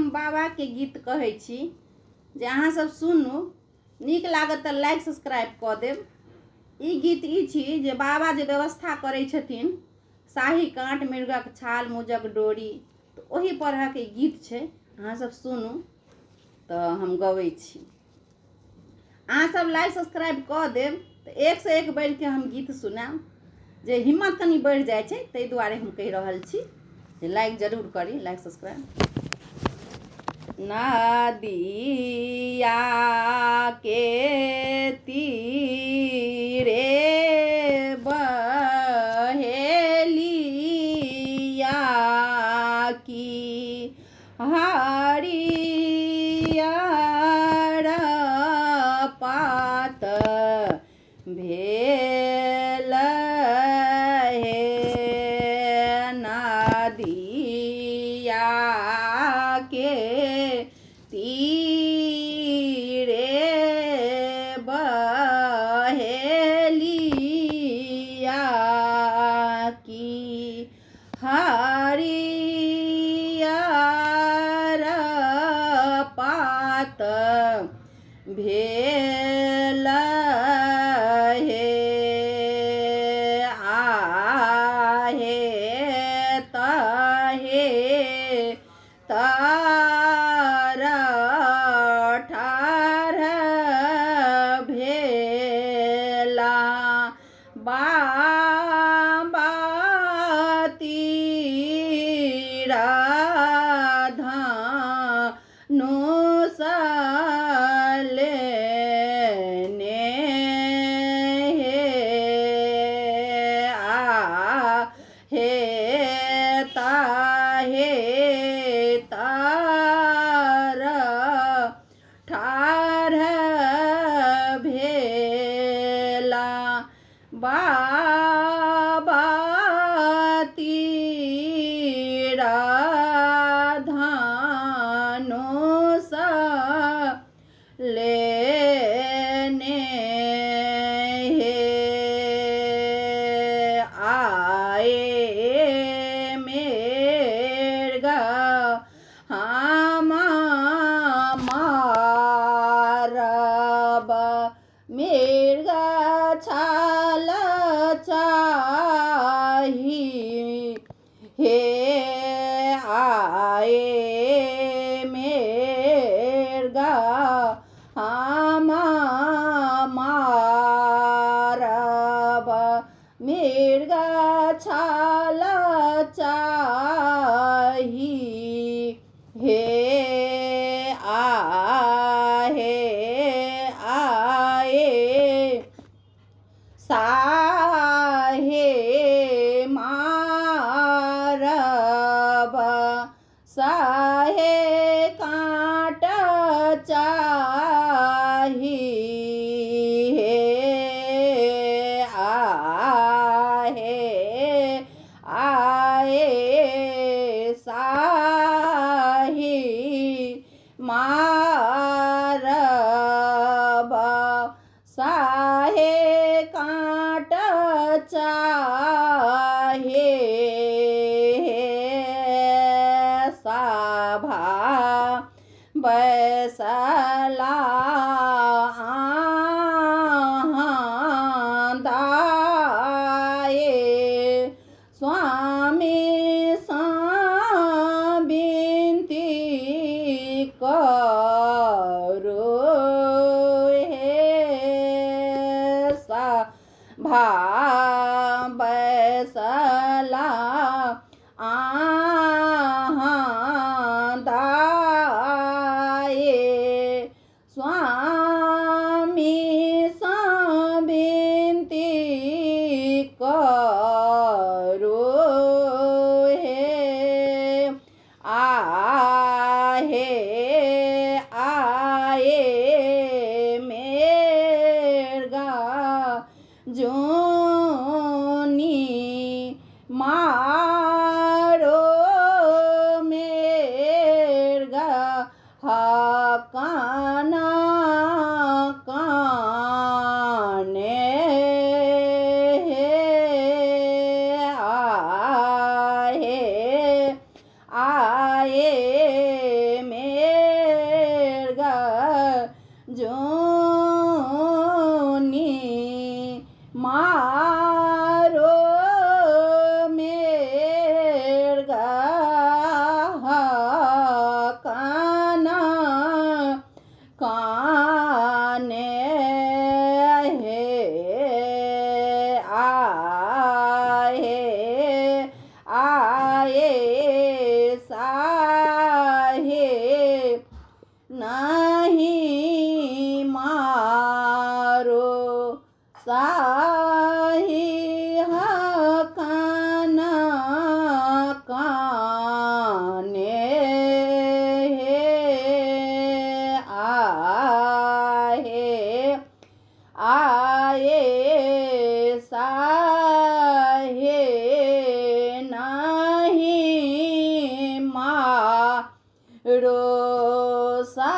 हम बाबा के गीत कहै छी जे अहाँ सब सुनू, नीक लागत तऽ लाइक सब्सक्राइब कऽ देब। ई गीत ई छी जे बाबा जे व्यवस्था करै छथिन, शाही काँट, मृगक छाल, मुजक डोरी, तऽ ओही तरहके गीत छै। अहाँ सब सुनू तऽ हम गबै छी। अहाँ सब लाइक सब्सक्राइब कऽ देब तऽ एक से एक बढ़ि के हम गीत सुनाएब। जे हिम्मत कनि बढ़ि जाइ छै ताहि दुआरे हम कहि रहल छी जे लाइक जरूर करी, लाइक सब्सक्राइब। नदिया के तीरे बहेलिया की हरियर पात भेल हे। नदिया के तीरे बहेलिया की हरियर पात भेल हे। आहे तहे तर ठाढ़ भेला बाबा तीर धनुष लेने हे। हे ताहे तार ठाढ़ भेला बाबा तीर धनुष लेने हे। आए मृग हम मारब, मृग छाल चाही हे। आए मृग हम मारब, मृग छाल चाही हे। आहे आए साहे मारब, साहे काँट चाही हे। आहे आए साही मारब, साहे काँट चाहे हे। सभा बैसला आहाँ दाए, स्वामी सा बिनती करो हे। सभा बैसला आहाँ दाए, स्वामी सा बिनती करो हे। आहे आए मृगा जोनी मारो, मृगा हकाना काने हे। आए आए में रो साही